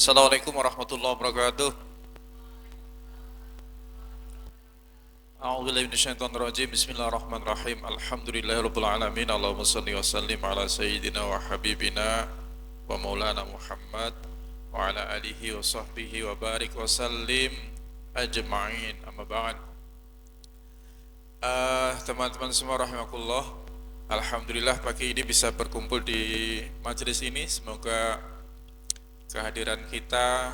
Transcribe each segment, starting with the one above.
Assalamualaikum warahmatullahi wabarakatuh. A'udzubillahi minasyaitonirrajim. Bismillahirrahmanirrahim. Alhamdulillahirabbil alamin. Allahumma shalli wa sallim ala sayyidina wa habibina wa maulana Muhammad wa ala alihi wa sahbihi wa barik wa sallim ajma'in. Amma ba'd. Teman-teman semua rahimakumullah. Alhamdulillah pagi ini bisa berkumpul di majelis ini. Semoga kehadiran kita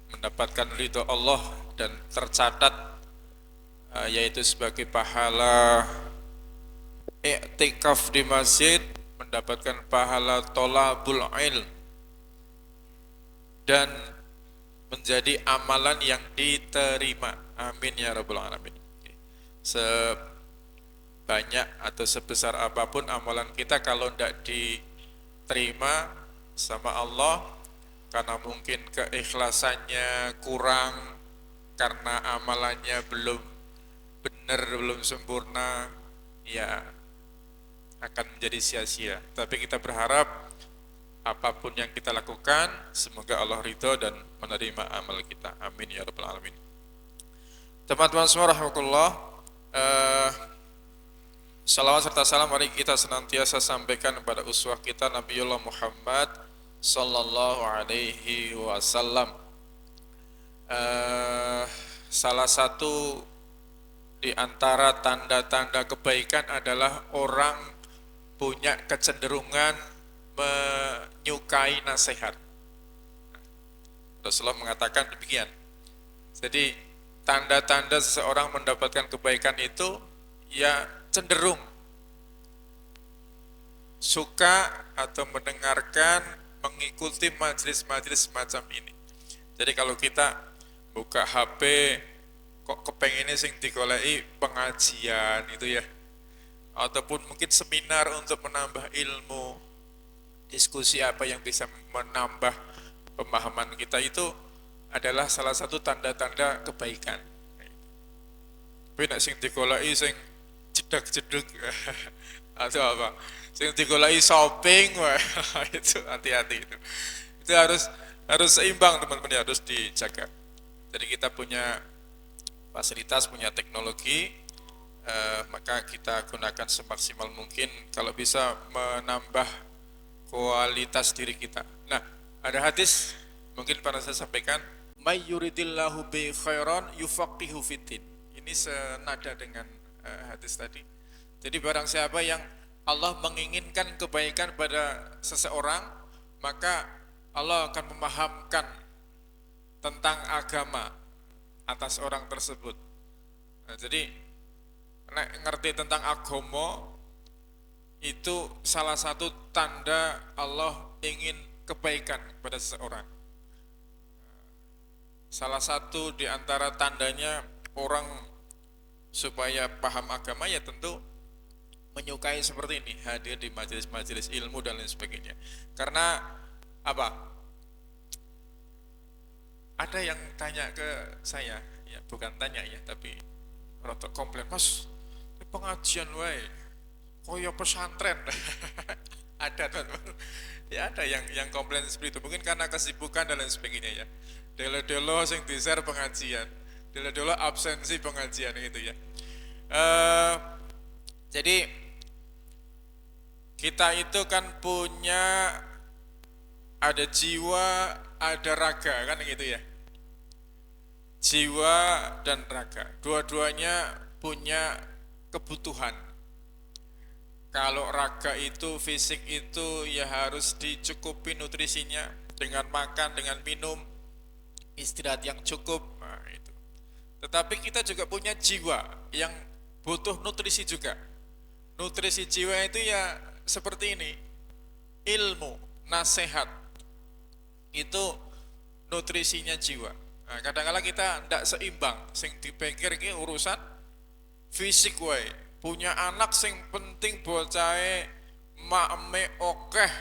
mendapatkan ridho Allah dan tercatat yaitu sebagai pahala i'tikaf di masjid, mendapatkan pahala tolabul ilm dan menjadi amalan yang diterima. Amin ya rabbal alamin. Sebanyak atau sebesar apapun amalan kita, kalau tidak diterima sama Allah karena mungkin keikhlasannya kurang, karena amalannya belum benar, belum sempurna, ya akan menjadi sia-sia. Tapi kita berharap apapun yang kita lakukan, semoga Allah ridho dan menerima amal kita. Amin ya rabbal alamin. Teman-teman semua rahimakumullah, salawat serta salam mari kita senantiasa sampaikan kepada uswah kita Nabiullah Muhammad sallallahu alaihi wasallam. Salah satu di antara tanda-tanda kebaikan adalah orang punya kecenderungan menyukai nasihat. Rasulullah mengatakan demikian. Jadi tanda-tanda seseorang mendapatkan kebaikan itu ya cenderung suka atau mendengarkan, mengikuti majelis-majelis semacam ini. Jadi kalau kita buka HP kok kepengennya sing digoleki pengajian itu ya, ataupun mungkin seminar untuk menambah ilmu, diskusi apa yang bisa menambah pemahaman kita, itu adalah salah satu tanda-tanda kebaikan. Tapi nek sing digoleki sing jedeg-jedeg atau apa, sing digoleki shopping, itu hati-hati itu. Itu harus seimbang teman-teman, harus dijaga. Jadi kita punya fasilitas, punya teknologi, maka kita gunakan semaksimal mungkin kalau bisa menambah kualitas diri kita. Nah, ada hadis mungkin pernah saya sampaikan, may yuridillahu bi khairan yufaqihu fiddin. Ini senada dengan hadis tadi. Jadi barang siapa yang Allah menginginkan kebaikan pada seseorang, maka Allah akan memahamkan tentang agama atas orang tersebut. Nah, jadi ngerti tentang agama itu salah satu tanda Allah ingin kebaikan pada seseorang. Salah satu di antara tandanya orang supaya paham agama ya tentu menyukai seperti ini, hadir di majelis-majelis ilmu dan lain sebagainya. Karena apa? Ada yang tanya ke saya, ya bukan tanya ya, tapi rotok komplain, Mas, ini pengajian wae, koyo pesantren. Ada teman-teman, ya ada yang komplain seperti itu, mungkin karena kesibukan dan lain sebagainya ya. Delo-delo sing di-share pengajian, delo-delo absensi pengajian gitu ya. Jadi kita itu kan punya ada jiwa, ada raga kan gitu ya. Jiwa dan raga, dua-duanya punya kebutuhan. Kalau raga itu, fisik itu ya harus dicukupi nutrisinya dengan makan, dengan minum, istirahat yang cukup. Nah, itu. Tetapi kita juga punya jiwa yang butuh nutrisi juga. Nutrisi jiwa itu ya seperti ini, ilmu, nasihat, itu nutrisinya jiwa. Nah, kadang-kadang kita tidak seimbang, sing dipikir ini urusan fisik wae. Punya anak sing penting bocahe makme okeh,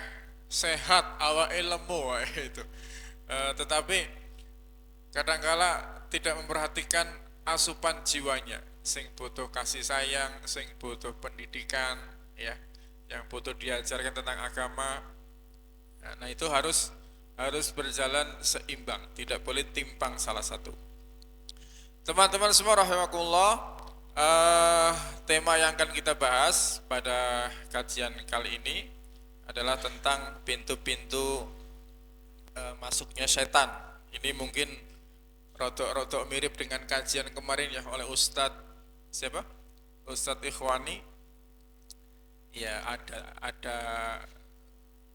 sehat, awake lemu wae itu. Tetapi kadang-kadang tidak memperhatikan asupan jiwanya, sing butuh kasih sayang, sing butuh pendidikan ya, yang butuh diajarkan tentang agama, Nah, itu harus berjalan seimbang, tidak boleh timpang salah satu. Teman-teman semua rahimakumullah, tema yang akan kita bahas pada kajian kali ini adalah tentang pintu-pintu masuknya setan. Ini mungkin rodok-rodok mirip dengan kajian kemarin ya oleh Ustadz siapa? Ustadz Ikhwani. Ya ada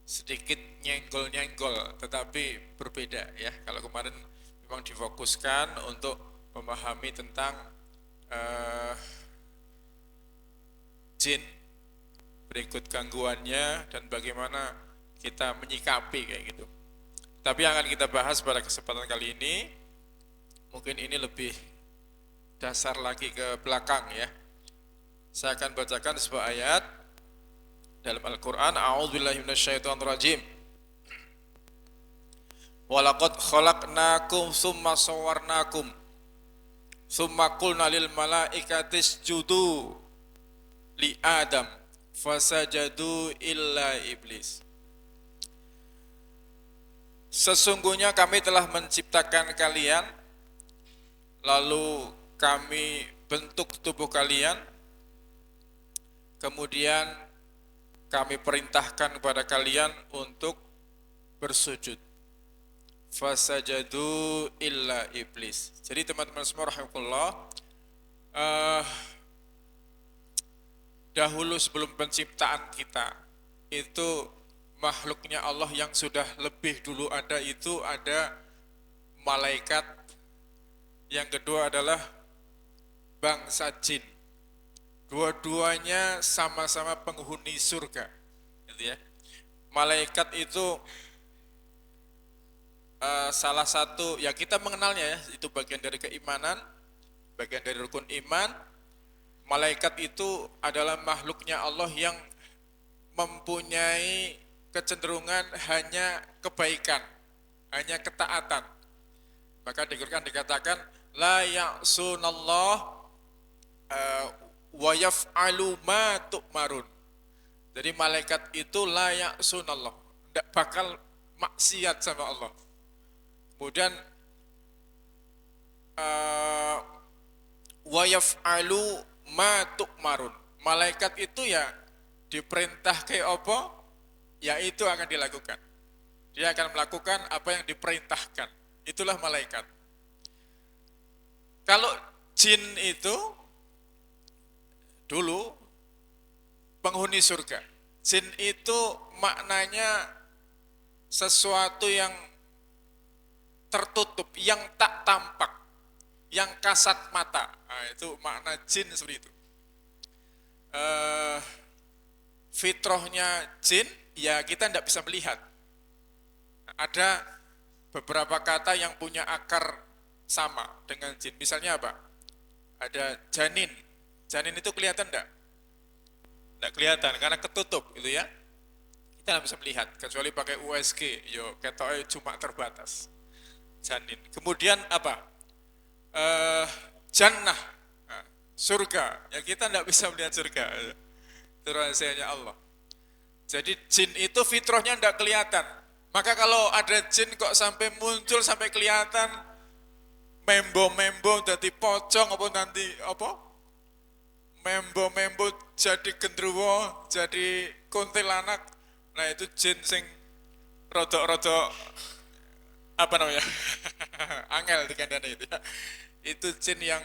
sedikit nyenggol-nyenggol, tetapi berbeda ya. Kalau kemarin memang difokuskan untuk memahami tentang jin, berikut gangguannya dan bagaimana kita menyikapi kayak gitu. Tapi yang akan kita bahas pada kesempatan kali ini, mungkin ini lebih dasar lagi ke belakang ya. Saya akan bacakan sebuah ayat dalam Al-Quran. A'udzubillahi minasyaitonirrajim. Walaqad khalaqnakum tsumma sawwarnakum tsumma qulna lil malaikati isjudu li Adam fasajadu illa iblis. Sesungguhnya kami telah menciptakan kalian, lalu kami bentuk tubuh kalian, kemudian kami perintahkan kepada kalian untuk bersujud. Fasajadu illa iblis. Jadi teman-teman semua rahimakumullah, dahulu sebelum penciptaan kita, itu makhluknya Allah yang sudah lebih dulu ada, itu ada malaikat, yang kedua adalah bangsa jin. Dua-duanya sama-sama penghuni surga, gitu ya. Malaikat itu salah satu ya kita mengenalnya ya, itu bagian dari keimanan, bagian dari rukun iman. Malaikat itu adalah makhluknya Allah yang mempunyai kecenderungan hanya kebaikan, hanya ketaatan. Maka di Quran dikatakan la ya'sunallah wa yaf'alu ma tu'marun. Jadi malaikat itu la ya'sunallah, tidak bakal maksiat sama Allah. Kemudian wa yaf'alu ma tu'marun. Malaikat itu ya diperintah kayak apa, ya itu akan dilakukan. Dia akan melakukan apa yang diperintahkan. Itulah malaikat. Kalau jin itu dulu penghuni surga. Jin itu maknanya sesuatu yang tertutup, yang tak tampak, yang kasat mata. Nah, itu makna jin seperti itu. Fitrahnya jin, ya kita tidak bisa melihat. Ada beberapa kata yang punya akar sama dengan jin. Misalnya apa? Ada janin. Janin itu kelihatan enggak? Enggak kelihatan karena ketutup gitu ya. Kita tidak bisa melihat kecuali pakai USG. Yo, ketoknya cuma terbatas. Janin. Kemudian apa? Jannah. Nah, surga. Ya kita tidak bisa melihat surga. Itu rahasianya Allah. Jadi jin itu fitrahnya tidak kelihatan. Maka kalau ada jin kok sampai muncul, sampai kelihatan membo-membo jadi pocong apa nanti apa? Membo-membo jadi gendruwo, jadi kuntilanak. Nah itu jin sing rodok-rodok apa namanya? Angel dikandani itu ya. Itu jin yang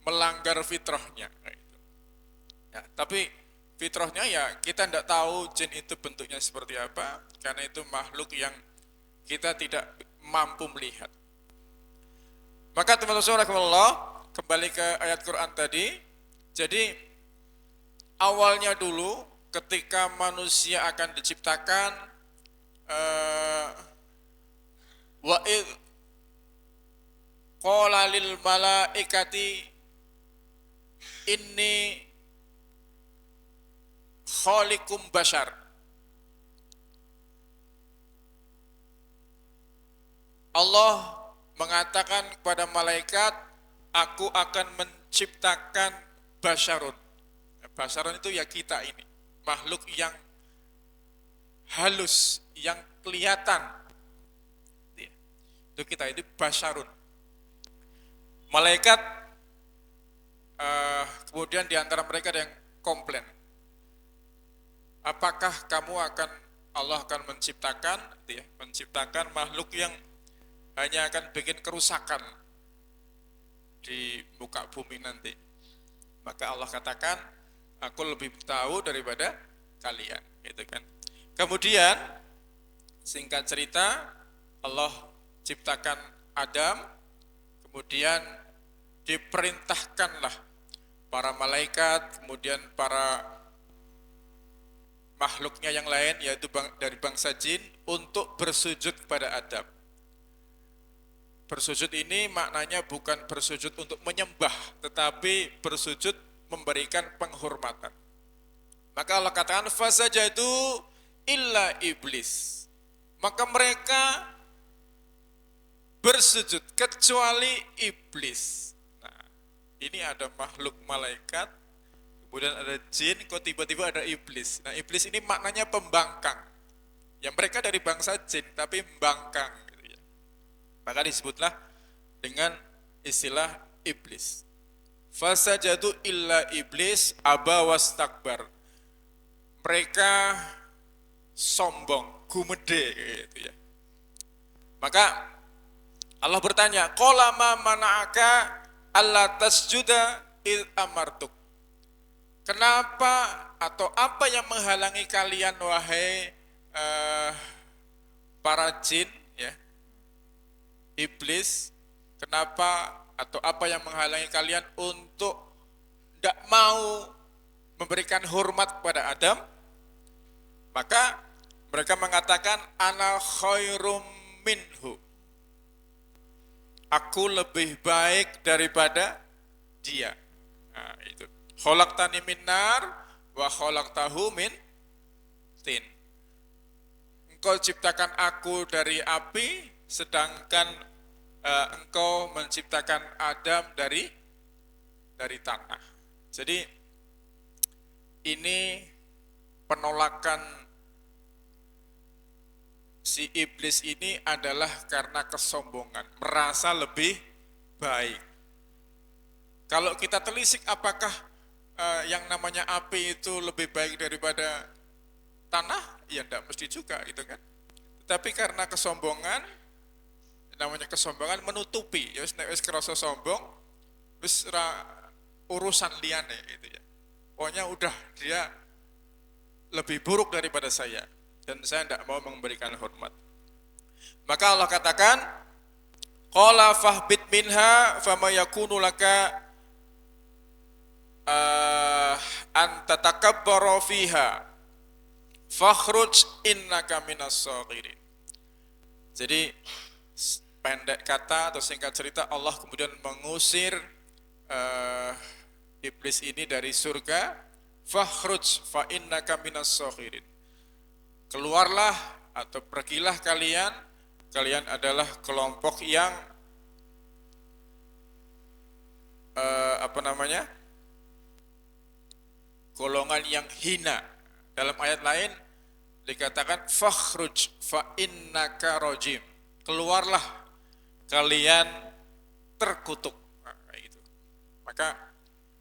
melanggar fitrahnya. Ya, tapi fitrahnya ya kita tidak tahu jin itu bentuknya seperti apa, karena itu makhluk yang kita tidak mampu melihat. Maka teman-teman rahimakumullah, kembali ke ayat Quran tadi. Jadi awalnya dulu ketika manusia akan diciptakan, wa id qala lil malaikati inni khaliqum bashar. Allah mengatakan kepada malaikat, aku akan menciptakan basyarun. Basyarun itu ya kita ini, makhluk yang halus, yang kelihatan. Itu kita itu basyarun. Malaikat kemudian di antara mereka ada yang komplain. Apakah Allah akan menciptakan makhluk yang hanya akan bikin kerusakan di muka bumi nanti. Maka Allah katakan, aku lebih tahu daripada kalian, gitu kan. Kemudian singkat cerita, Allah ciptakan Adam, kemudian diperintahkanlah para malaikat, kemudian para makhluknya yang lain, yaitu dari bangsa jin, untuk bersujud kepada Adam. Bersujud ini maknanya bukan bersujud untuk menyembah, tetapi bersujud memberikan penghormatan. Maka Allah katakan, fasajadu illa iblis. Maka mereka bersujud kecuali iblis. Nah, ini ada makhluk malaikat, kemudian ada jin, kok tiba-tiba ada iblis. Nah, iblis ini maknanya pembangkang. Ya, mereka dari bangsa jin, tapi membangkang. Maka disebutlah dengan istilah iblis. Fasajadu illa iblis aba wastakbar. Mereka sombong, gumede gitu ya. Maka Allah bertanya, qala ma mana'aka alla tasjuda id amartuk. Kenapa atau apa yang menghalangi kalian wahai para jin ya? Iblis, kenapa atau apa yang menghalangi kalian untuk tidak mau memberikan hormat kepada Adam? Maka mereka mengatakan, ana khairum minhu. Aku lebih baik daripada dia. Nah, itu. Khalaqtani min nar wa khalaqtahu min tin. Engkau ciptakan aku dari api, sedangkan engkau menciptakan Adam dari tanah. Jadi ini penolakan si iblis ini adalah karena kesombongan, merasa lebih baik. Kalau kita telisik, apakah yang namanya api itu lebih baik daripada tanah? Ya enggak mesti juga gitu kan. Tetapi karena kesombongan, namanya kesombongan menutupi, ya wis kerasa sombong, wis urusan liyane gitu ya. Pokoknya udah dia lebih buruk daripada saya dan saya tidak mau memberikan hormat. Maka Allah katakan, qala fahbit minha fama yakunu laka an tatakabbaru fiha fakhruj innaka minas saghirin. Jadi pendek kata atau singkat cerita, Allah kemudian mengusir iblis ini dari surga. Fakhruj fa innaka minas saghirin. Keluarlah atau pergilah kalian adalah kelompok yang golongan yang hina. Dalam ayat lain dikatakan fakhruj fa innaka rajim. Keluarlah kalian terkutuk. Nah, kayak gitu. Maka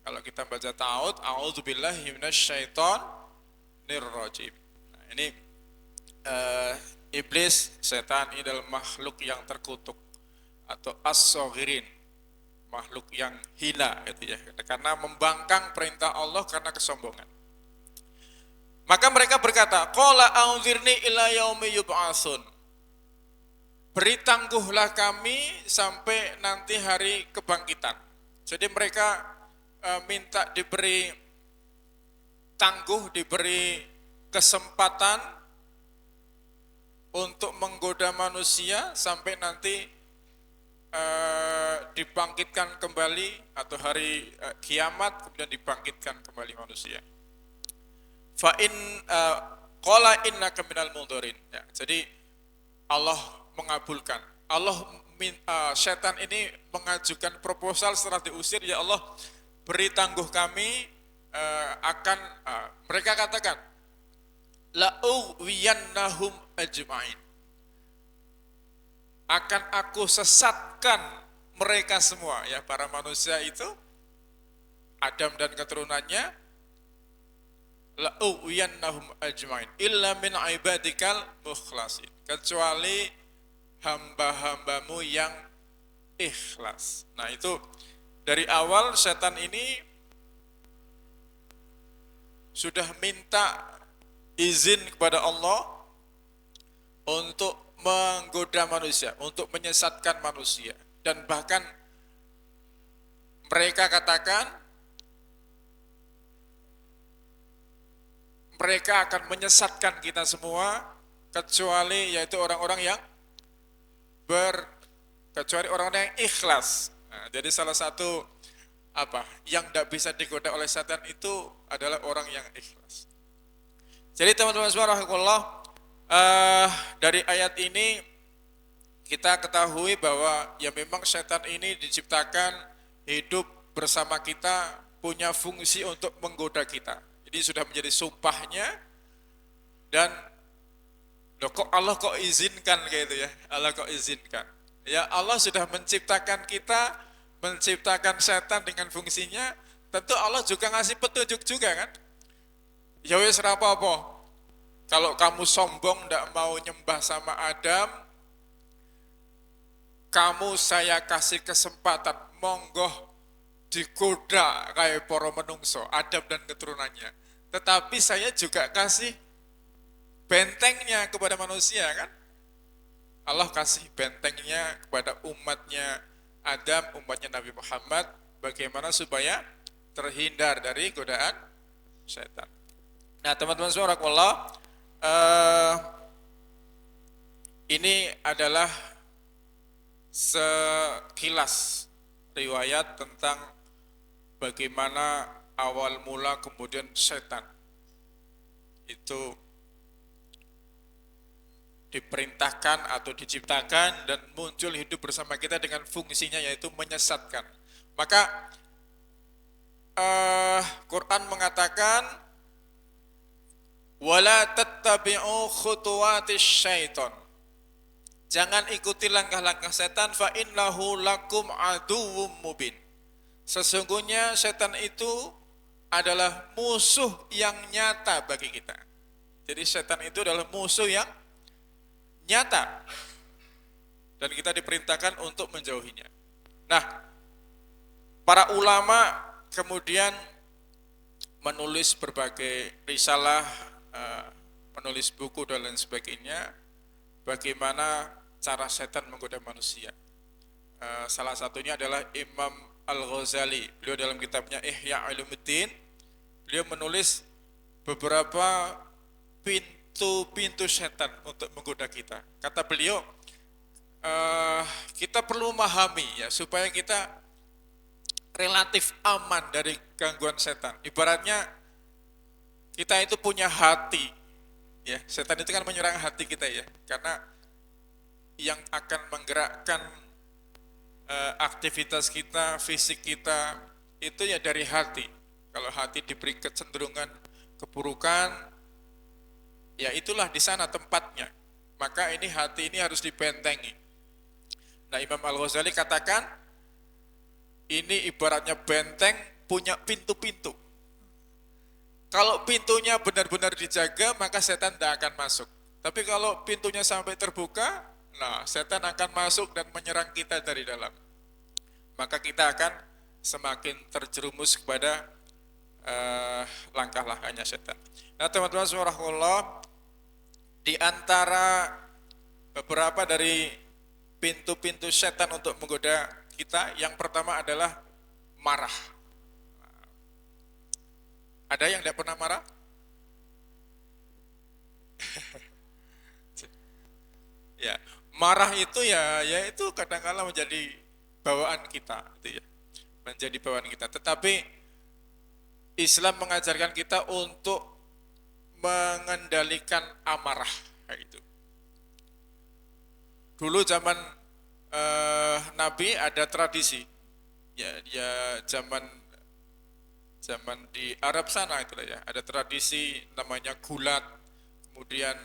kalau kita baca ta'awud, a'udzubillahi minasyaitonir rajim. Nah, ini iblis, setan ini adalah makhluk yang terkutuk atau as-saghirin, makhluk yang hina gitu ya, karena membangkang perintah Allah karena kesombongan. Maka mereka berkata, qala a'udhirni ila yaumi yub'atsun. Beri tangguhlah kami sampai nanti hari kebangkitan. Jadi mereka minta diberi tangguh, diberi kesempatan untuk menggoda manusia sampai nanti dibangkitkan kembali atau hari kiamat, kemudian dibangkitkan kembali manusia. Fa in qala innaka minal mundharin. Ya, jadi Allah mengabulkan. Setan ini mengajukan proposal setelah diusir, ya Allah beri tangguh kami mereka katakan la uwiyannahum ajma'in. akan aku sesatkan mereka semua, ya para manusia itu, Adam dan keturunannya, la'uwiyannahum ajmain illa min ibadikal mukhlasin, kecuali hamba-hambamu yang ikhlas. Nah itu dari awal setan ini sudah minta izin kepada Allah untuk menggoda manusia, untuk menyesatkan manusia. Dan bahkan mereka katakan mereka akan menyesatkan kita semua, kecuali yaitu orang-orang yang kecuali orang-orang yang ikhlas. Nah, jadi salah satu yang tidak bisa digoda oleh setan itu adalah orang yang ikhlas. Jadi teman-teman subhanallah, dari ayat ini kita ketahui bahwa ya memang setan ini diciptakan hidup bersama kita, punya fungsi untuk menggoda kita. Jadi sudah menjadi sumpahnya, dan kok Allah kok izinkan kayak itu ya, Allah kok izinkan. Ya Allah sudah menciptakan kita, menciptakan setan dengan fungsinya, tentu Allah juga ngasih petunjuk juga kan. Ya wis ora apa-apa. Kalau kamu sombong ndak mau nyembah sama Adam, kamu saya kasih kesempatan, monggo digoda kayak para menungso, Adam dan keturunannya. Tetapi saya juga kasih bentengnya kepada manusia kan. Allah kasih bentengnya kepada umatnya Adam, umatnya Nabi Muhammad, bagaimana supaya terhindar dari godaan setan. Nah teman-teman subhanallah, ini adalah sekilas riwayat tentang bagaimana awal mula kemudian setan itu diperintahkan atau diciptakan dan muncul hidup bersama kita dengan fungsinya yaitu menyesatkan. Maka Quran mengatakan wala tattabi'u khutuwatis syaiton. Jangan ikuti langkah-langkah setan, fa innahu lakum aduwwum mubin. Sesungguhnya setan itu adalah musuh yang nyata bagi kita. Jadi setan itu adalah musuh yang nyata, dan kita diperintahkan untuk menjauhinya. Nah, para ulama kemudian menulis berbagai risalah, menulis buku dan lain sebagainya, bagaimana cara setan menggoda manusia. Salah satunya adalah Imam Al-Ghazali. Beliau dalam kitabnya Ihya Ulumuddin, beliau menulis beberapa pintu setan untuk menggoda kita. Kata beliau, kita perlu memahami ya supaya kita relatif aman dari gangguan setan. Ibaratnya kita itu punya hati, ya. Setan itu kan menyerang hati kita ya, karena yang akan menggerakkan aktivitas kita, fisik kita itu ya dari hati. Kalau hati diberi kecenderungan keburukan, ya itulah di sana tempatnya. Maka ini hati ini harus dibentengi. Nah Imam Al-Ghazali katakan, ini ibaratnya benteng punya pintu-pintu. Kalau pintunya benar-benar dijaga, maka setan tidak akan masuk. Tapi kalau pintunya sampai terbuka, nah setan akan masuk dan menyerang kita dari dalam. Maka kita akan semakin terjerumus kepada langkah-langkahnya setan. Nah teman-teman subhanallah, di antara beberapa dari pintu-pintu setan untuk menggoda kita, yang pertama adalah marah. Ada yang tidak pernah marah? Ya, marah itu ya itu kadang-kala menjadi bawaan kita, gitu ya. Menjadi bawaan kita. Tetapi Islam mengajarkan kita untuk mengendalikan amarah, kayak itu. Dulu zaman Nabi ada tradisi, ya zaman di Arab sana itulah ya, ada tradisi namanya gulat, kemudian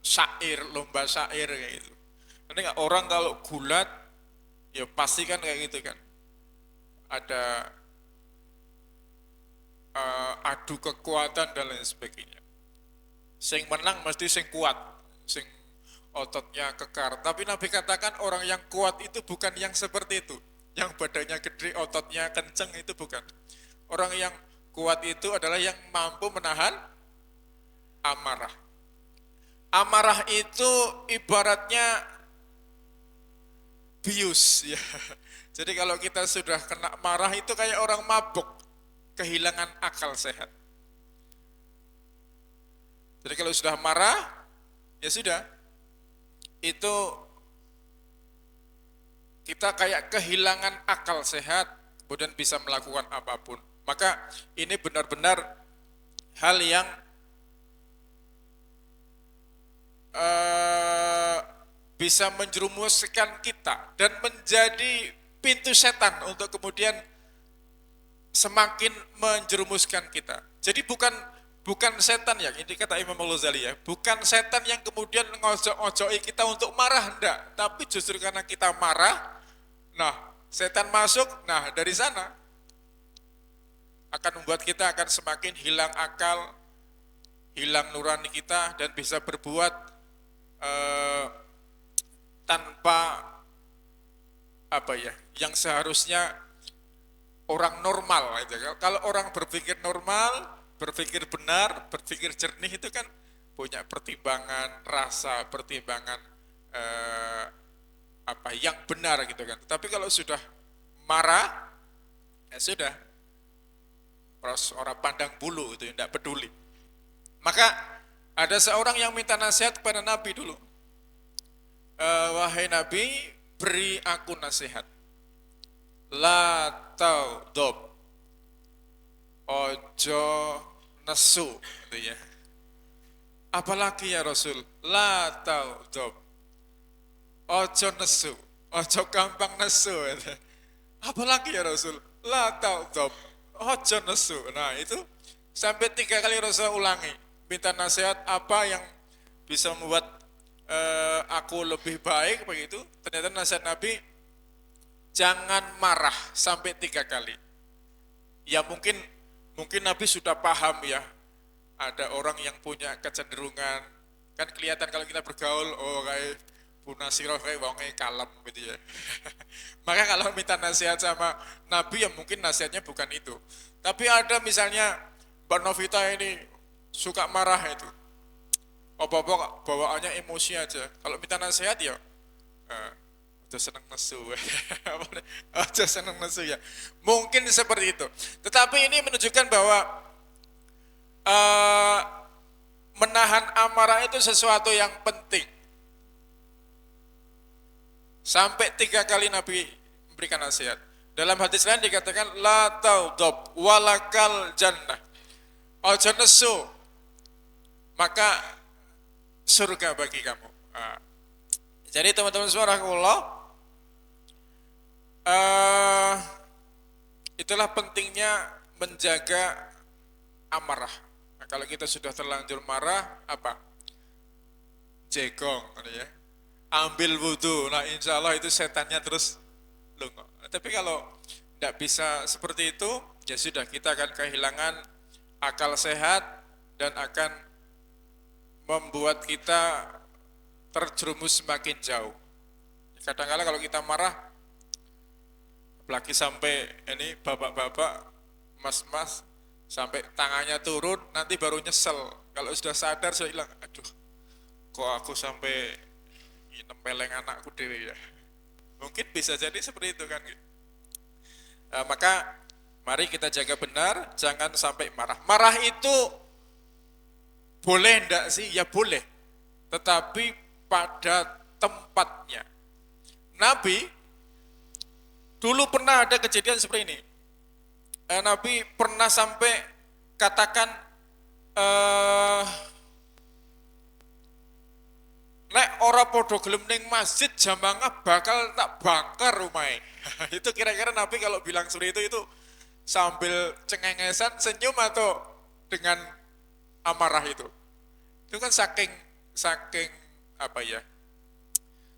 syair, lomba syair kayak gitu. Nanti orang kalau gulat, ya pasti kan kayak gitu kan. Ada adu kekuatan dan lain sebagainya. Sing menang mesti sing kuat, sing ototnya kekar. Tapi Nabi katakan orang yang kuat itu bukan yang seperti itu. Yang badannya gede, ototnya kenceng itu bukan. Orang yang kuat itu adalah yang mampu menahan amarah. Amarah itu ibaratnya bius ya. Jadi kalau kita sudah kena marah itu kayak orang mabuk, kehilangan akal sehat. Jadi kalau sudah marah, ya sudah, itu kita kayak kehilangan akal sehat, kemudian bisa melakukan apapun. Maka ini benar-benar hal yang bisa menjerumuskan kita dan menjadi pintu setan untuk kemudian semakin menjerumuskan kita. Jadi bukan setan ya, ini kata Imam Al-Ghazali ya, bukan setan yang kemudian ngojok-ngojoki kita untuk marah, enggak, tapi justru karena kita marah, nah setan masuk, nah dari sana akan membuat kita akan semakin hilang akal, hilang nurani kita, dan bisa berbuat tanpa apa ya, yang seharusnya orang normal gitu. Kalau orang berpikir normal, berpikir benar, berpikir jernih itu kan punya pertimbangan rasa, pertimbangan apa yang benar gitu kan. Tapi kalau sudah marah, ya sudah, orang pandang bulu itu tidak peduli. Maka ada seorang yang minta nasihat kepada Nabi dulu. Wahai Nabi, beri aku nasihat. La taudhab, ojo nesu, gitu ya. Apalagi ya Rasul, la taudhab, ojo nesu, ojo gampang nesu. Gitu. Apalagi ya Rasul, la taudhab, ojo nesu. Nah itu sampai 3 kali Rasul ulangi, minta nasihat apa yang bisa membuat aku lebih baik begitu. Ternyata nasihat Nabi, jangan marah sampai 3 kali. Ya mungkin Nabi sudah paham ya, ada orang yang punya kecenderungan, kan kelihatan kalau kita bergaul, oh kayak Bu Nasiroh kayak wongnya kalem gitu ya. Maka kalau minta nasihat sama Nabi ya mungkin nasihatnya bukan itu. Tapi ada misalnya Mbak Novita ini suka marah itu, apa-apa bawaannya emosi aja. Kalau minta nasihat ya udah seneng nesu. Udah seneng nesu ya. Mungkin seperti itu. Tetapi ini menunjukkan bahwa menahan amarah itu sesuatu yang penting. Sampai 3 kali Nabi memberikan nasihat. Dalam hadis lain dikatakan la taudhab walakal jannah. Ojo nesu, maka surga bagi kamu. Jadi teman-teman subhanakallah, itulah pentingnya menjaga amarah. Nah, kalau kita sudah terlanjur marah, apa? Jegong, ya. Ambil wudhu. Nah insya Allah itu setannya terus lungo. Tapi kalau tidak bisa seperti itu, ya sudah, kita akan kehilangan akal sehat dan akan membuat kita terjerumus semakin jauh. Kadang-kadang kalau kita marah, apalagi sampai ini bapak-bapak, mas-mas, sampai tangannya turun, nanti baru nyesel. Kalau sudah sadar, sudah hilang, aduh, kok aku sampai nempeleng anakku dewe ya. Mungkin bisa jadi seperti itu kan. Maka mari kita jaga benar, jangan sampai marah. Marah itu boleh enggak sih? Ya boleh, tetapi pada tempatnya. Nabi dulu pernah ada kejadian seperti ini. Nabi pernah sampai katakan, nek ora podo gelem ning masjid jamaah bakal tak bakar rumahnya. Itu kira-kira Nabi kalau bilang seperti itu sambil cengengesan, senyum, atau dengan amarah itu? Itu kan saking saking apa ya,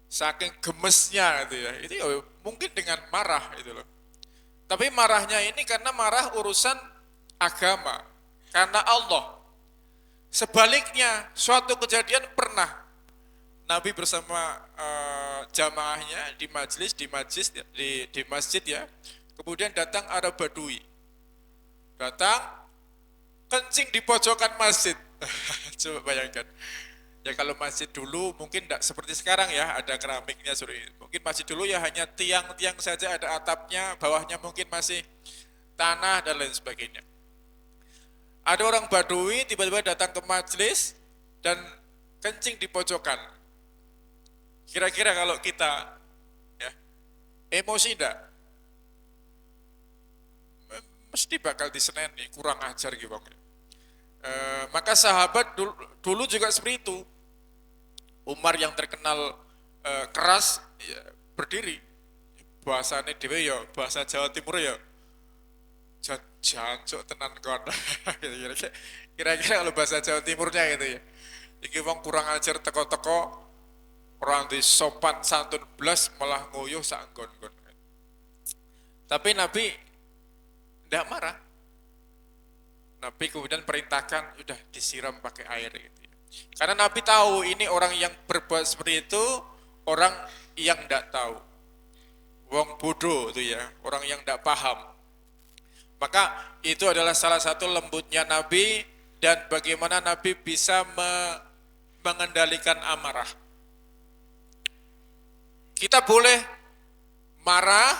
saking gemesnya gitu ya, itu ya mungkin dengan marah itu loh. Tapi marahnya ini karena marah urusan agama, karena Allah. Sebaliknya, suatu kejadian pernah Nabi bersama jamaahnya di majlis, di masjid ya. Kemudian datang Arab Badui, datang kencing di pojokan masjid. Coba bayangkan. Ya kalau masjid dulu mungkin tidak seperti sekarang ya, ada keramiknya, sorry. Mungkin masjid dulu ya hanya tiang-tiang saja, ada atapnya, bawahnya mungkin masih tanah dan lain sebagainya. Ada orang Badui tiba-tiba datang ke majelis dan kencing di pojokan. Kira-kira kalau kita ya, emosi enggak? Mesti bakal diseneni, kurang ajar gitu. Maka sahabat dulu juga seperti itu. Umar yang terkenal keras ya, berdiri. Bahasanya dewe ya, bahasa Jawa Timur ya, jancuk tenan kon. Kira-kira kalau bahasa Jawa Timurnya gitu ya. Iki wong kurang ajar teko-teko, orang di sopan santun belas malah nguyuh sak nggon-nggon. Tapi Nabi tidak marah. Nabi kemudian perintahkan udah disiram pakai air gitu ya. Karena Nabi tahu ini orang yang berbuat seperti itu orang yang tidak tahu. Wong bodoh itu ya, orang yang tidak paham. Maka itu adalah salah satu lembutnya Nabi dan bagaimana Nabi bisa mengendalikan amarah. Kita boleh marah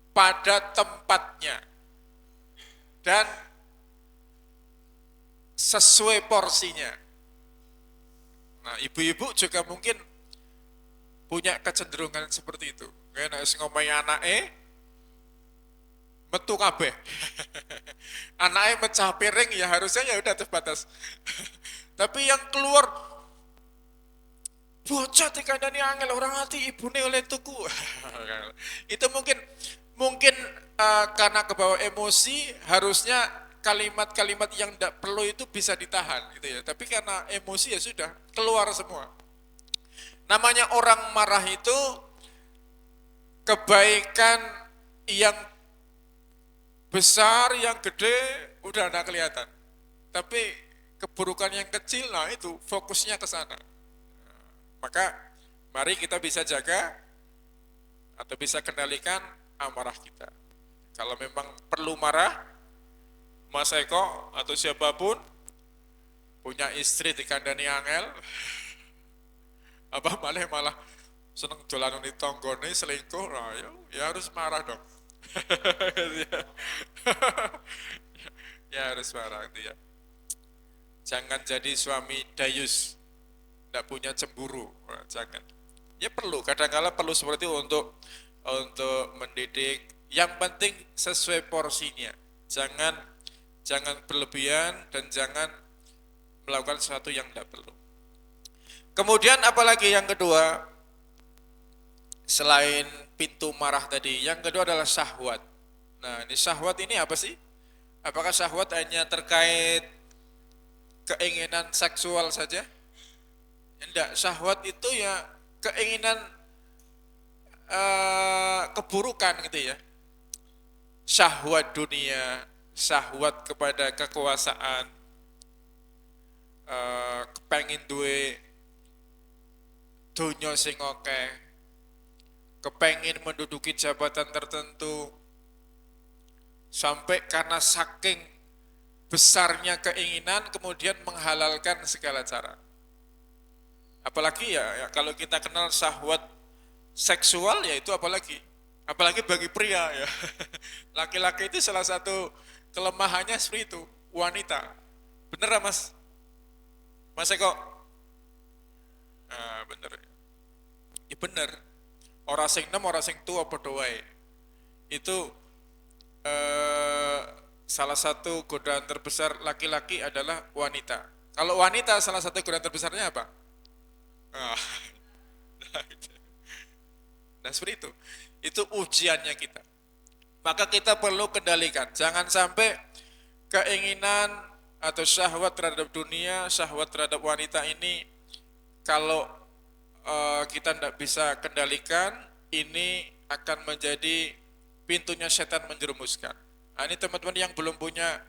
pada tempatnya dan sesuai porsinya. Nah, ibu-ibu juga mungkin punya kecenderungan seperti itu. Kayak nek ngomongi anake metu kabeh. Anaknya mecah piring ya harusnya ya udah terbatas. Tapi yang keluar bocah dikandani angel orang hati ibune oleh tuku. Itu mungkin karena kebawa emosi harusnya kalimat-kalimat yang tidak perlu itu bisa ditahan gitu ya. Tapi karena emosi ya sudah keluar semua. Namanya orang marah itu kebaikan yang besar, yang gede udah tidak kelihatan. Tapi keburukan yang kecil, nah itu fokusnya ke sana. Maka mari kita bisa jaga atau bisa kendalikan amarah kita. Kalau memang perlu marah, Mas Eko atau siapapun punya istri dikandani angel, apa malah seneng dolan di tonggone selingkuh, nah, ya harus marah dong. Ya harus marah gitu ya. Jangan jadi suami dayus, tidak punya cemburu, nah, jangan. Ya perlu, kadang-kala perlu seperti itu untuk mendidik. Yang penting sesuai porsinya. Jangan berlebihan dan jangan melakukan sesuatu yang tidak perlu. Kemudian apalagi yang kedua, selain pintu marah tadi, yang kedua adalah syahwat. Nah, ini syahwat ini apa sih? Apakah syahwat hanya terkait keinginan seksual saja? Tidak, syahwat itu ya keinginan keburukan gitu ya. Syahwat dunia, syahwat kepada kekuasaan, kepengin duwe donya sing akeh, kepengin menduduki jabatan tertentu, sampai karena saking besarnya keinginan kemudian menghalalkan segala cara. Apalagi ya kalau kita kenal syahwat seksual ya itu apalagi bagi pria ya. Laki-laki itu salah satu kelemahannya seperti itu, wanita. Bener Mas? Mas Eko? Nah, bener. Ya bener. Orang sing nem, orang sing tua padha wae. Itu salah satu godaan terbesar laki-laki adalah wanita. Kalau wanita salah satu godaan terbesarnya apa? Nah seperti itu. Itu ujiannya kita. Maka kita perlu kendalikan. Jangan sampai keinginan atau syahwat terhadap dunia, syahwat terhadap wanita ini kalau kita tidak bisa kendalikan, ini akan menjadi pintunya setan menjerumuskan. Nah, ini teman-teman yang belum punya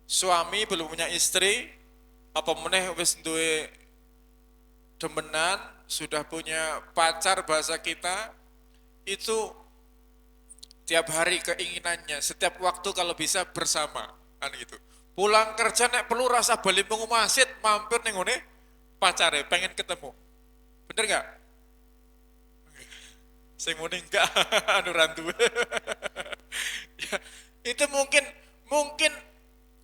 suami, belum punya istri, apa meneh wis duwe demenan, sudah punya pacar bahasa kita, itu tiap hari keinginannya, setiap waktu kalau bisa bersama, kan gitu. Pulang kerja nek perlu rasa bali mengu masjid, mampir ning ngene pacare, pengen ketemu. Bener nggak? Sing muni enggak anu randu. Ya, itu mungkin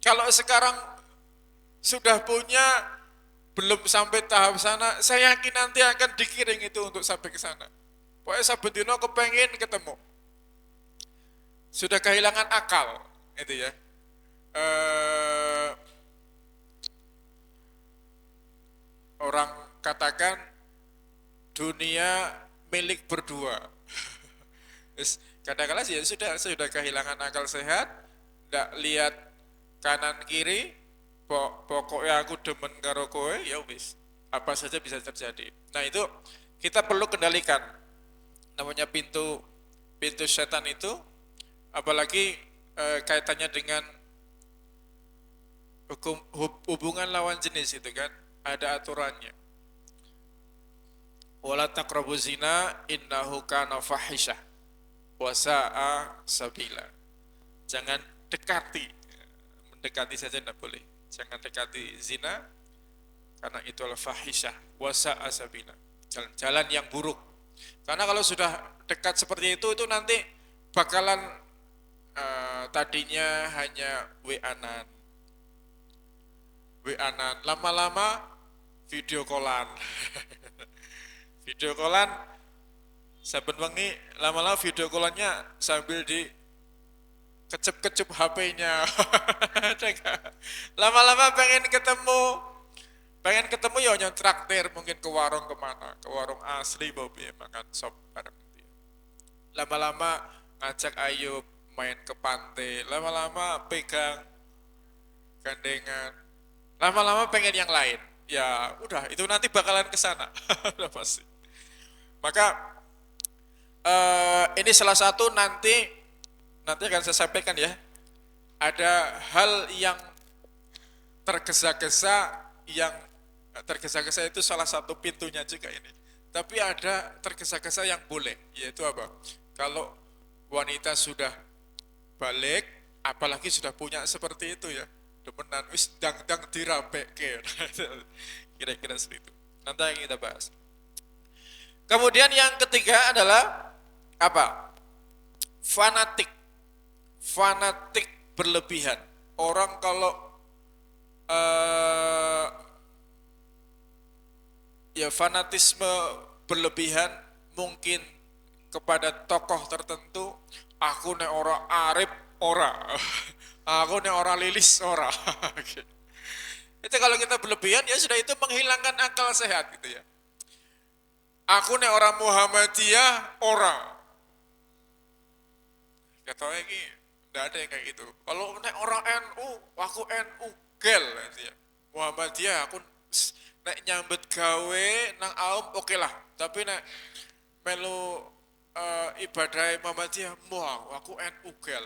kalau sekarang sudah punya belum sampai tahap sana, saya yakin nanti akan dikiring itu untuk sampai ke sana. Pokoknya saben dino kepengen ketemu. Sudah kehilangan akal, itu ya. Orang katakan dunia milik berdua. Kadang-kadang sih ya sudah kehilangan akal sehat, tidak lihat kanan kiri, pokoknya aku demen karo kowe, ya wis, apa saja bisa terjadi. Nah itu kita perlu kendalikan, namanya pintu setan itu, apalagi kaitannya dengan hubungan lawan jenis itu kan, ada aturannya. Wala taqrabu zina innahu kana fahisyah wa sa'a sabila. Jangan dekati, mendekati saja tidak boleh. Jangan dekati zina karena itu adalah fahisyah wa sa'a sabila. Jalan yang buruk. Karena kalau sudah dekat seperti itu nanti bakalan tadinya hanya WA-an, lama-lama video callan. Video callan saben wengi, lama-lama video callannya sambil di kecep-kecep HP-nya. Lama-lama pengen ketemu ya nyentraktir mungkin ke warung kemana, ke warung asli bobi makan sop bareng gitu. Lama-lama ngajak ayo main ke pantai, lama-lama pegang gandengan, lama-lama pengen yang lain. Ya udah, itu nanti bakalan ke sana. Udah pasti. Maka ini salah satu nanti akan saya sampaikan ya. Ada hal yang tergesa-gesa, itu salah satu pintunya juga ini. Tapi ada tergesa-gesa yang boleh, yaitu apa? Kalau wanita sudah balik, apalagi sudah punya seperti itu ya, demenan wis dang-dang dirabeke. Kira-kira seperti itu. Nanti yang kita bahas. Kemudian yang ketiga adalah apa? Fanatik berlebihan. Orang kalau ya fanatisme berlebihan mungkin kepada tokoh tertentu, aku nek ora arif ora. Aku nek ora lilis ora. Itu kalau kita berlebihan ya sudah, itu menghilangkan akal sehat gitu ya. Aku nek orang Muhammadiyah orang. Katanya ini tidak ada yang kayak gitu. Kalau nek orang NU, aku NU gel gitu ya. Muhammadiyah aku nek nyambet gawe nang aum oke lah. Tapi nek melu ibadah Muhammadiyah, aku NU gel.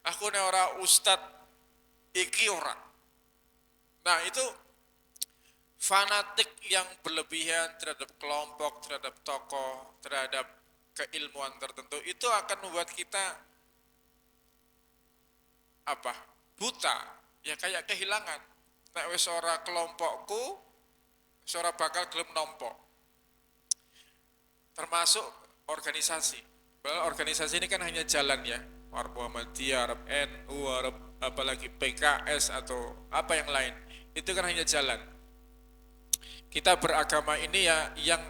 Aku nek orang ustad iki orang. Nah itu fanatik yang berlebihan terhadap kelompok, terhadap tokoh, terhadap keilmuan tertentu, itu akan membuat kita apa? Buta, ya kayak kehilangan. Nek wis ora kelompokku, wis ora bakal gelem nampa. Termasuk organisasi. Padahal organisasi ini kan hanya jalan ya. Arab Muhammadiyah, Arab NU, Arab apalagi PKS atau apa yang lain. Itu kan hanya jalan. Kita beragama ini ya yang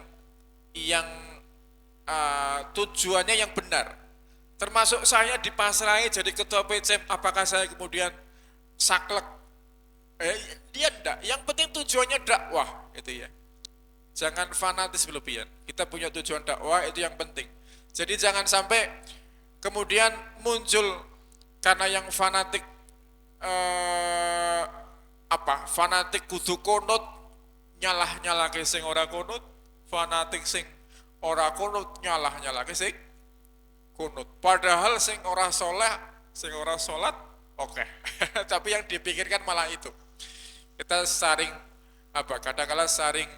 tujuannya yang benar. Termasuk saya dipasrahi jadi ketua PCM, apakah saya kemudian saklek? Dia enggak. Yang penting tujuannya dakwah, itu ya. Jangan fanatis berlebihan. Kita punya tujuan dakwah, itu yang penting. Jadi jangan sampai kemudian muncul karena yang fanatik fanatik kudu konot nyalah-nyalake sing ora kunut, fanatik sing ora kunut nyalah-nyalake sing kunut. Padahal sing ora soleh, sing ora sholat, oke. Tapi yang dipikirkan malah itu. Kita saring kadang-kala saring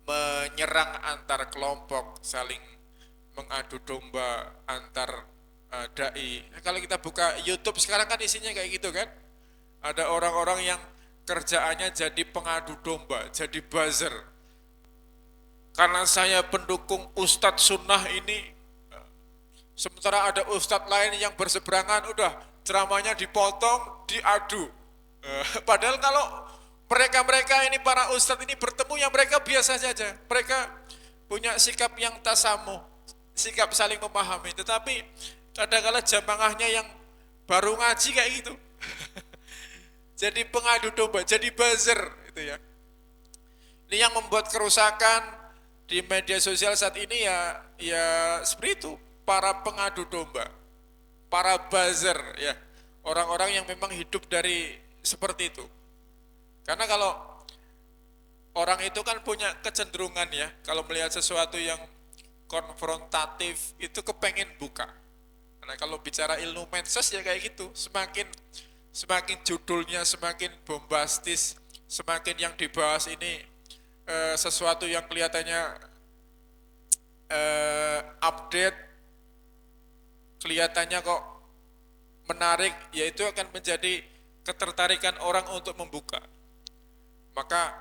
menyerang antar kelompok, saling mengadu domba antar dai. Kalau kita buka YouTube sekarang kan isinya kayak gitu kan. Ada orang-orang yang kerjaannya jadi pengadu domba, jadi buzzer. Karena saya pendukung Ustadz Sunnah ini, sementara ada Ustadz lain yang berseberangan, udah ceramahnya dipotong, diadu. Padahal kalau mereka ini para Ustadz ini bertemu, yang mereka biasa saja. Mereka punya sikap yang tasamuh, sikap saling memahami. Tetapi kadang-kala jamaahnya yang baru ngaji kayak gitu. Jadi pengadu domba, jadi buzzer itu ya. Ini yang membuat kerusakan di media sosial saat ini ya seperti itu, para pengadu domba, para buzzer ya. Orang-orang yang memang hidup dari seperti itu. Karena kalau orang itu kan punya kecenderungan ya, kalau melihat sesuatu yang konfrontatif itu kepengen buka. Karena kalau bicara ilmu medsos ya kayak gitu, semakin judulnya semakin bombastis, semakin yang dibahas ini sesuatu yang kelihatannya update, kelihatannya kok menarik, yaitu akan menjadi ketertarikan orang untuk membuka. Maka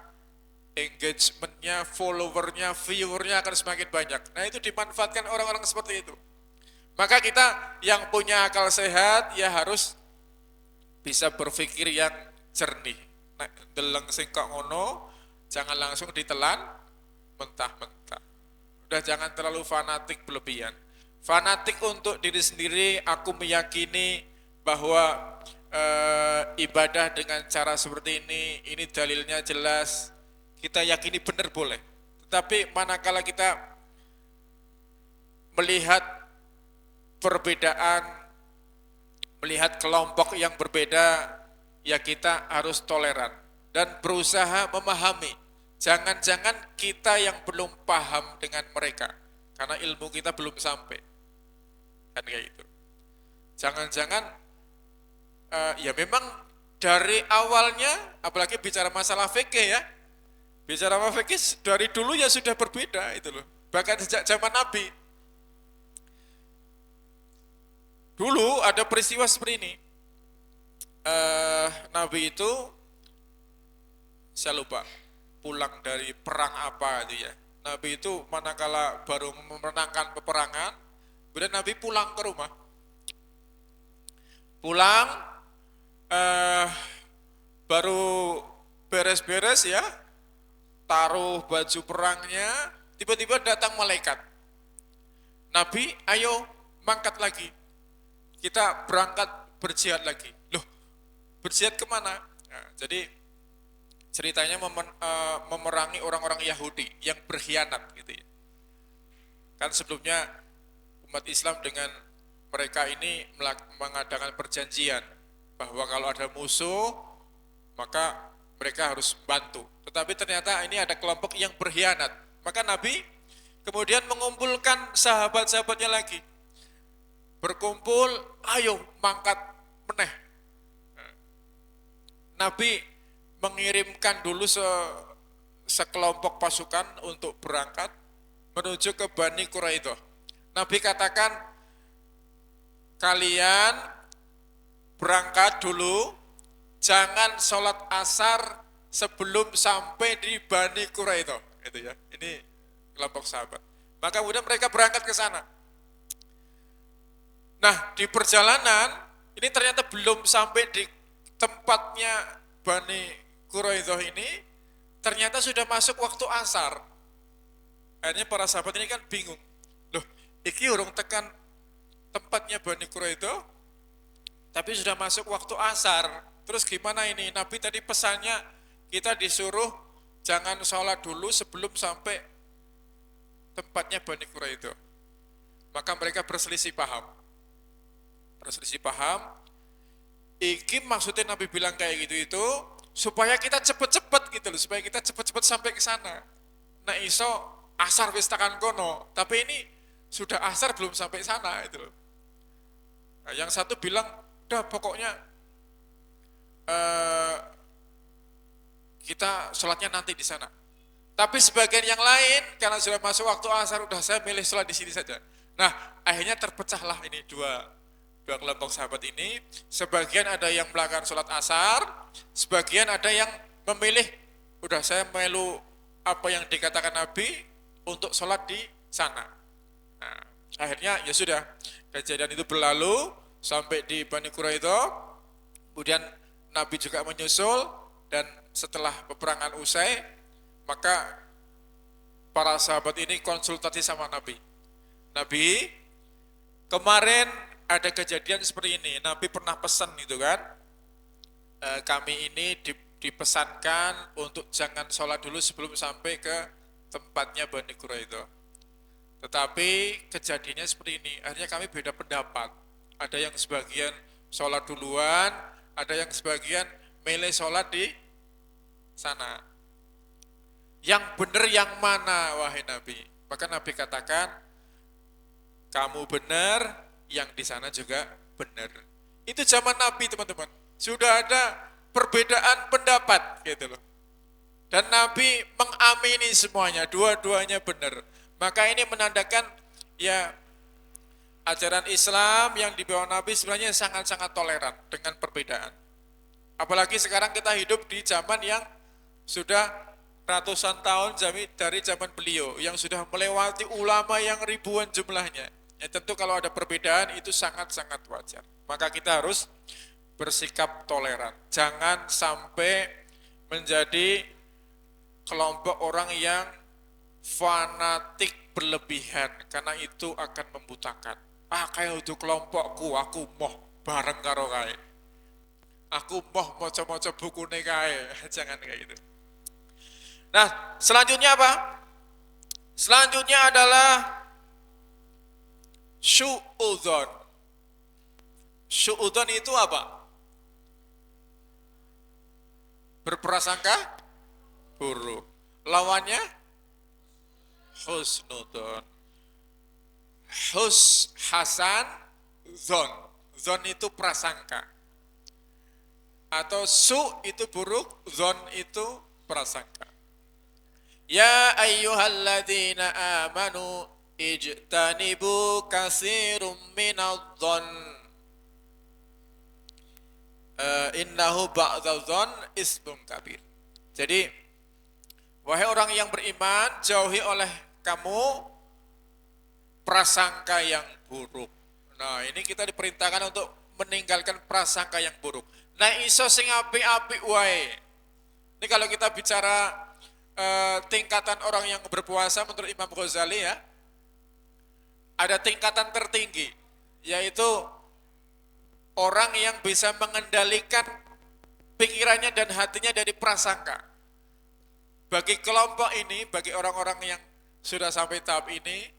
engagementnya, followernya, viewernya akan semakin banyak. Nah itu dimanfaatkan orang-orang seperti itu. Maka kita yang punya akal sehat ya harus bisa berpikir yang jernih. Nah, deleng sing kok ngono, jangan langsung ditelan mentah-mentah. Udah jangan terlalu fanatik berlebihan. Fanatik untuk diri sendiri, aku meyakini bahwa ibadah dengan cara seperti ini dalilnya jelas, kita yakini benar boleh. Tetapi manakala kita melihat perbedaan, melihat kelompok yang berbeda, ya kita harus toleran dan berusaha memahami. Jangan-jangan kita yang belum paham dengan mereka, karena ilmu kita belum sampai. Kan kayak gitu. Jangan-jangan ya memang dari awalnya, apalagi bicara masalah fikih ya, bicara masalah fikih dari dulu ya sudah berbeda itu loh. Bahkan sejak zaman Nabi. Dulu ada peristiwa seperti ini. Nabi itu, saya lupa, pulang dari perang apa itu ya. Nabi itu manakala baru memenangkan peperangan, kemudian Nabi pulang ke rumah. Pulang, baru beres-beres ya, taruh baju perangnya, tiba-tiba datang malaikat. Nabi, ayo mangkat lagi. Kita berangkat berjihad lagi. Loh, berjihad kemana? Nah, jadi ceritanya memerangi orang-orang Yahudi yang berkhianat gitu ya. Kan sebelumnya umat Islam dengan mereka ini mengadakan perjanjian bahwa kalau ada musuh maka mereka harus bantu. Tetapi ternyata ini ada kelompok yang berkhianat. Maka Nabi kemudian mengumpulkan sahabat-sahabatnya lagi. Berkumpul, ayo mangkat meneh. Nabi mengirimkan dulu sekelompok pasukan untuk berangkat menuju ke Bani Quraidah. Nabi katakan, kalian berangkat dulu, jangan sholat asar sebelum sampai di Bani Quraidah. Itu ya, ini kelompok sahabat. Maka kemudian mereka berangkat ke sana. Nah, di perjalanan ini ternyata belum sampai di tempatnya Bani Quraidah ini, ternyata sudah masuk waktu asar. Akhirnya para sahabat ini kan bingung. Loh, iki urung tekan tempatnya Bani Quraidah, tapi sudah masuk waktu asar. Terus gimana ini? Nabi tadi pesannya kita disuruh jangan sholat dulu sebelum sampai tempatnya Bani Quraidah. Maka mereka berselisih paham. Iki maksudnya Nabi bilang kayak gitu itu supaya kita cepet-cepet gitu loh, supaya kita cepet-cepet sampai ke sana. Nah iso asar wis tekan kono, tapi ini sudah asar belum sampai sana itu loh. Nah, yang satu bilang, udah pokoknya kita sholatnya nanti di sana. Tapi sebagian yang lain karena sudah masuk waktu asar, udah saya milih sholat di sini saja. Nah, akhirnya terpecahlah ini dua kelompok sahabat ini. Sebagian ada yang melakukan sholat asar, sebagian ada yang memilih, udah saya melu apa yang dikatakan Nabi untuk sholat di sana. Nah, akhirnya ya sudah, kejadian itu berlalu sampai di Bani Quraidah, kemudian Nabi juga menyusul, dan setelah peperangan usai, maka para sahabat ini konsultasi sama Nabi. Nabi, kemarin ada kejadian seperti ini, Nabi pernah pesan gitu kan, kami ini dipesankan untuk jangan sholat dulu sebelum sampai ke tempatnya Bani Quraidah. Tetapi kejadiannya seperti ini, akhirnya kami beda pendapat. Ada yang sebagian sholat duluan, ada yang sebagian milih sholat di sana. Yang benar yang mana, wahai Nabi? Maka Nabi katakan, kamu benar, yang di sana juga benar. Itu zaman Nabi, teman-teman. Sudah ada perbedaan pendapat gitu loh. Dan Nabi mengamini semuanya, dua-duanya benar. Maka ini menandakan ya ajaran Islam yang dibawa Nabi sebenarnya sangat-sangat toleran dengan perbedaan. Apalagi sekarang kita hidup di zaman yang sudah ratusan tahun dari zaman beliau, yang sudah melewati ulama yang ribuan jumlahnya. Ya tentu kalau ada perbedaan itu sangat-sangat wajar. Maka kita harus bersikap toleran. Jangan sampai menjadi kelompok orang yang fanatik berlebihan, karena itu akan membutakan. Kayak itu kelompokku, aku moh bareng karo kae. Aku moh maca-maca bukune kae. Jangan kayak gitu. Nah, selanjutnya apa? Selanjutnya adalah syu'udzon. Syu'udzon itu apa? Berprasangka buruk. Lawannya husnudzon. Hasan, zon. Zon itu prasangka. Atau itu buruk, zon itu prasangka. Ya ayyuhalladzina amanu ijtanibu katsirum minadh-dhon. Innahu ba'dadh-dhon ismun kabir. Jadi, wahai orang yang beriman, jauhi oleh kamu prasangka yang buruk. Nah, ini kita diperintahkan untuk meninggalkan prasangka yang buruk. Nah, iso sing apik-apik wae. Ini kalau kita bicara tingkatan orang yang berpuasa menurut Imam Ghazali ya, ada tingkatan tertinggi, yaitu orang yang bisa mengendalikan pikirannya dan hatinya dari prasangka. Bagi kelompok ini, bagi orang-orang yang sudah sampai tahap ini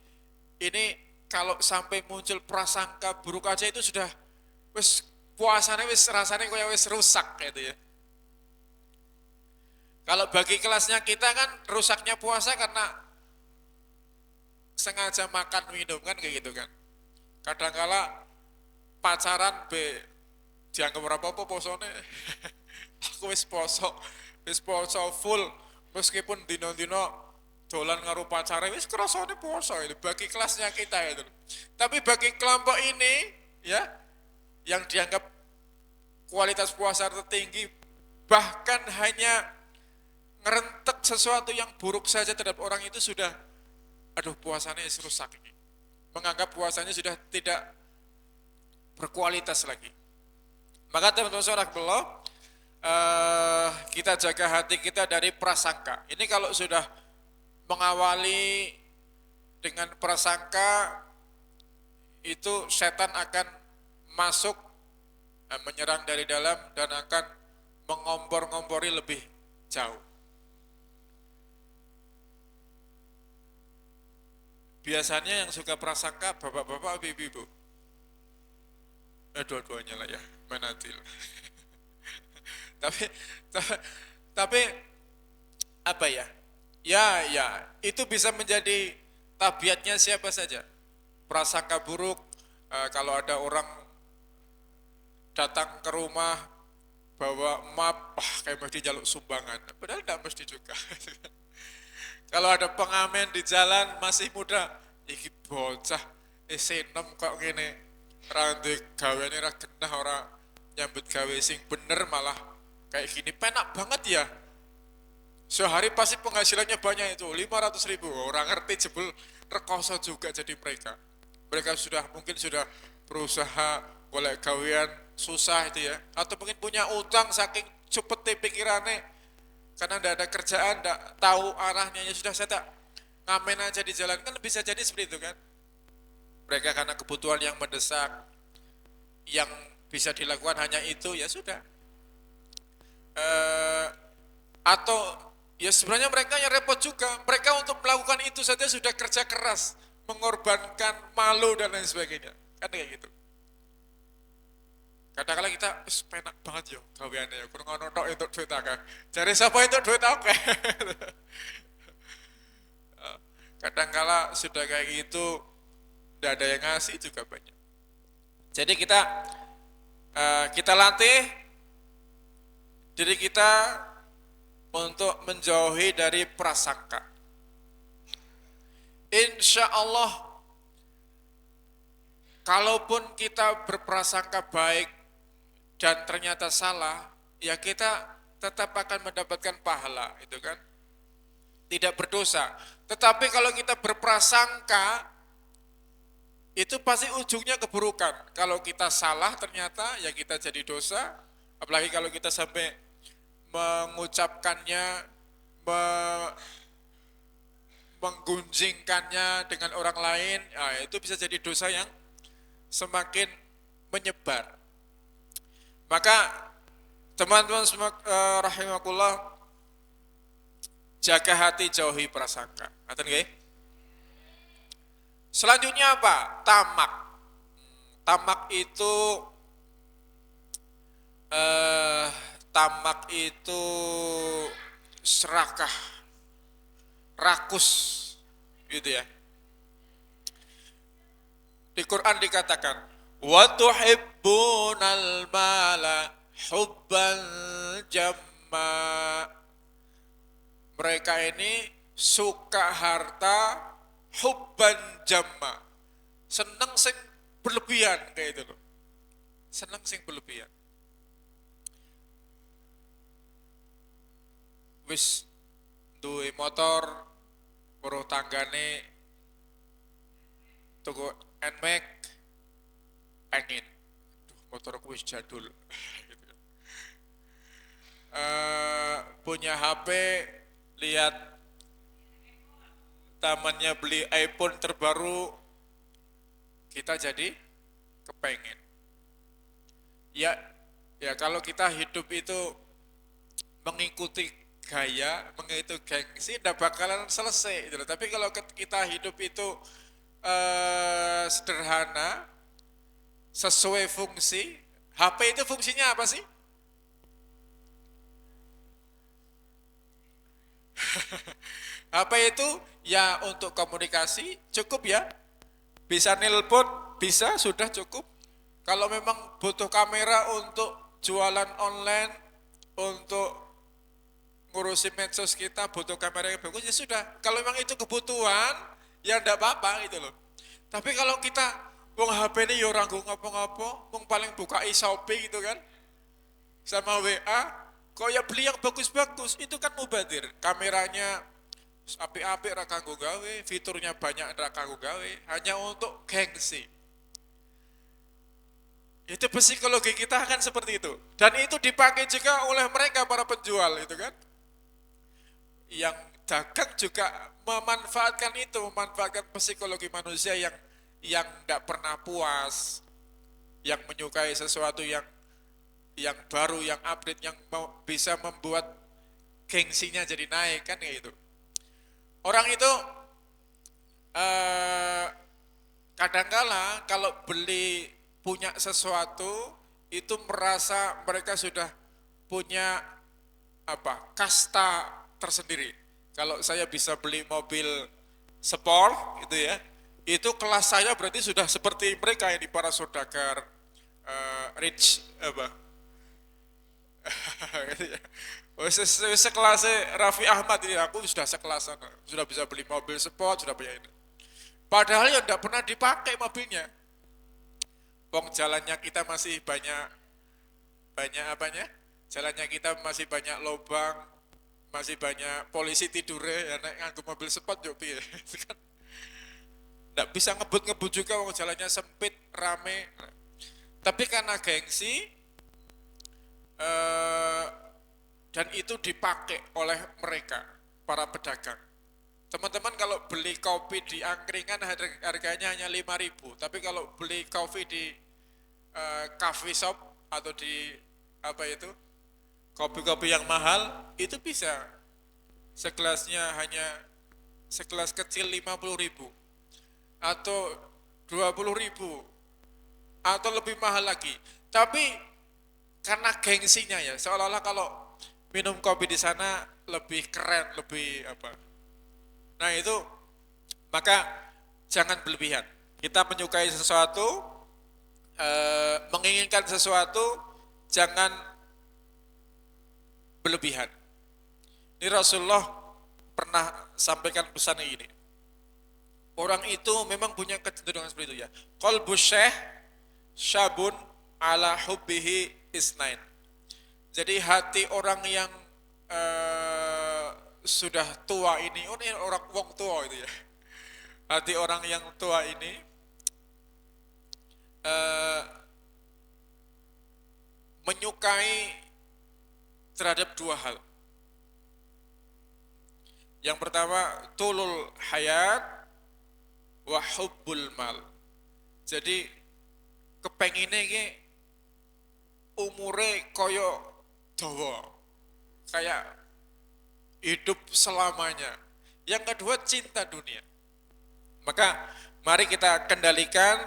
kalau sampai muncul prasangka buruk aja itu sudah wis puasanya wis rasanya kayak wis rusak gitu ya. Kalau bagi kelasnya kita kan rusaknya puasa karena sengaja makan minum kan kayak gitu kan. Kadangkala pacaran dianggap apa-apa posone. Aku wis poso full meskipun dino-dino dolan ngaruh pacare wis kerasane poso itu bagi kelasnya kita itu. Tapi bagi kelompok ini ya yang dianggap kualitas puasa tertinggi, bahkan hanya ngerentek sesuatu yang buruk saja terhadap orang itu sudah, aduh puasanya rusak ini. Menganggap puasanya sudah tidak berkualitas lagi. Maka teman-teman saudara kita jaga hati kita dari prasangka. Ini kalau sudah mengawali dengan prasangka, itu setan akan masuk, menyerang dari dalam dan akan mengompor-ngompori lebih jauh. Biasanya yang suka prasangka bapak-bapak, ibu-ibu. Dua-duanya lah ya, manadil. Tapi tapi apa ya? Ya, itu bisa menjadi tabiatnya siapa saja. Prasangka buruk, kalau ada orang datang ke rumah bawa map, kayak mesti jaluk sumbangan. Padahal tidak mesti juga. Kalau ada pengamen di jalan masih muda, iki bocah senom kok gini, randi gawe ini genah orang nyambut gawe sing bener malah kayak gini, penak banget ya. Sehari pasti penghasilannya banyak itu, 500.000. Orang ngerti jebul rekoso juga jadi mereka. Mereka mungkin sudah berusaha golek gawean susah itu ya. Atau mungkin punya utang saking cepet pikirannya. Karena tidak ada kerjaan, tidak tahu arahnya, ya sudah saya tak ngamen aja di jalan. Kan bisa jadi seperti itu kan. Mereka karena kebutuhan yang mendesak, yang bisa dilakukan hanya itu, ya sudah. Atau ya sebenarnya mereka yang repot juga. Mereka untuk melakukan itu saja sudah kerja keras, mengorbankan malu dan lain sebagainya. Kan kayak gitu. Kadang-kadang kita penak banget yo gaweane yo kurang ono tok entuk duit akeh. Jare sapa entuk duit akeh. Kadang-kala sudah kayak gitu tidak ada yang ngasih juga banyak. Jadi kita latih diri kita untuk menjauhi dari prasangka. Insya Allah, kalaupun kita berprasangka baik dan ternyata salah, ya kita tetap akan mendapatkan pahala, itu kan? Tidak berdosa. Tetapi kalau kita berprasangka, itu pasti ujungnya keburukan. Kalau kita salah ternyata, ya kita jadi dosa. Apalagi kalau kita sampai mengucapkannya, menggunjingkannya dengan orang lain, ya itu bisa jadi dosa yang semakin menyebar. Maka teman-teman rahimakumullah, jaga hati, jauhi prasangka. Ngaten nggih? Selanjutnya apa? Tamak. Tamak itu serakah, rakus, gitu ya. Di Quran dikatakan, wa tuhibbunal mala hubban jamma. Mereka ini suka harta hubban jamma. Seneng sing berlebihan kayak itu loh. Seneng sing berlebihan. Wis duwe motor, weruh tanggane tuku NMAX, pengen. Motorku wis jadul. Punya HP, lihat tamannya beli iPhone terbaru, kita jadi kepengen. Ya kalau kita hidup itu mengikuti gaya, mengikuti gengsi, tidak bakalan selesai. Gitu. Tapi kalau kita hidup itu sederhana, sesuai fungsi, HP itu fungsinya apa sih? HP itu ya untuk komunikasi cukup ya, bisa nelpon, bisa, sudah cukup. Kalau memang butuh kamera untuk jualan online, untuk ngurusi medsos kita butuh kamera yang bagus, ya sudah. Kalau memang itu kebutuhan, ya enggak apa-apa gitu loh. Tapi kalau kita wong HP ini ya ora ngapa-ngapa, wong paling buka Shopee gitu kan, sama WA, kok ya beli yang bagus-bagus, itu kan mubadir. Kameranya api-api ra kanggo gawe, fiturnya banyak ra kanggo gawe, hanya untuk gengsi. Itu psikologi kita akan seperti itu. Dan itu dipakai juga oleh mereka para penjual itu kan. Yang dagang juga memanfaatkan itu, memanfaatkan psikologi manusia yang tidak pernah puas, yang menyukai sesuatu yang baru, yang update, yang bisa membuat gengsinya jadi naik kan kayak gitu. Orang itu kadangkala kalau beli punya sesuatu itu merasa mereka sudah punya kasta tersendiri. Kalau saya bisa beli mobil sport gitu ya, itu kelas saya berarti sudah seperti mereka ini para saudagar rich gitu ya. Sekelasnya Raffi Ahmad ini, aku sudah sekelasan, sudah bisa beli mobil sport, sudah punya ini. Padahal ya tidak pernah dipakai mobilnya. Wong jalannya kita masih banyak banyak apanya? Jalannya kita masih banyak lubang, masih banyak polisi tidur ya naik nganggo mobil sport yo piye. Kan nggak bisa ngebut-ngebut juga wong jalannya sempit, rame. Tapi karena gengsi eh, dan itu dipakai oleh mereka para pedagang. Teman-teman kalau beli kopi di angkringan harganya hanya 5.000, tapi kalau beli kopi di coffee shop atau di apa itu kopi-kopi yang mahal itu bisa segelasnya hanya segelas kecil 50.000 atau 20.000 atau lebih mahal lagi. Tapi karena gengsinya ya, seolah-olah kalau minum kopi di sana lebih keren, lebih apa. Nah itu maka jangan berlebihan. Kita menyukai sesuatu, menginginkan sesuatu, jangan berlebihan. Ini Rasulullah pernah sampaikan pesan ini. Orang itu memang punya kecenderungan seperti itu ya. Qalbu syekh syabun ala hubbihi isnain. Jadi hati orang yang sudah tua ini, oh ini orang wong tua itu ya. Hati orang yang tua ini eh, menyukai terhadap dua hal. Yang pertama, tulul hayat wa hubbul mal. Jadi kepengine iki umure koyo dawa. Kayak hidup selamanya. Yang kedua, cinta dunia. Maka mari kita kendalikan,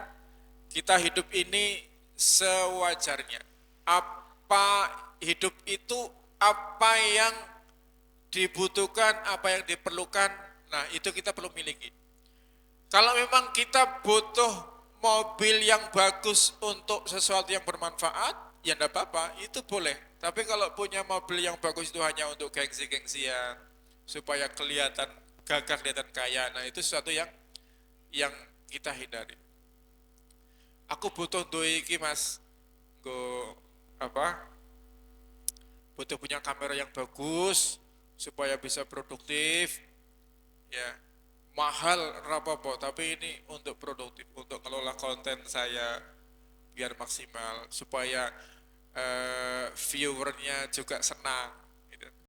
kita hidup ini sewajarnya. Apa hidup itu, apa yang dibutuhkan, apa yang diperlukan, nah itu kita perlu miliki. Kalau memang kita butuh mobil yang bagus untuk sesuatu yang bermanfaat, ya enggak apa-apa, itu boleh. Tapi kalau punya mobil yang bagus itu hanya untuk gengsi-gengsian, supaya kelihatan gagah, kelihatan kaya, nah itu sesuatu yang kita hindari. Aku butuh duit iki mas, go apa? Butuh punya kamera yang bagus supaya bisa produktif, ya mahal rapopo, tapi ini untuk produktif, untuk ngelola konten saya biar maksimal supaya viewernya juga senang. Gitu.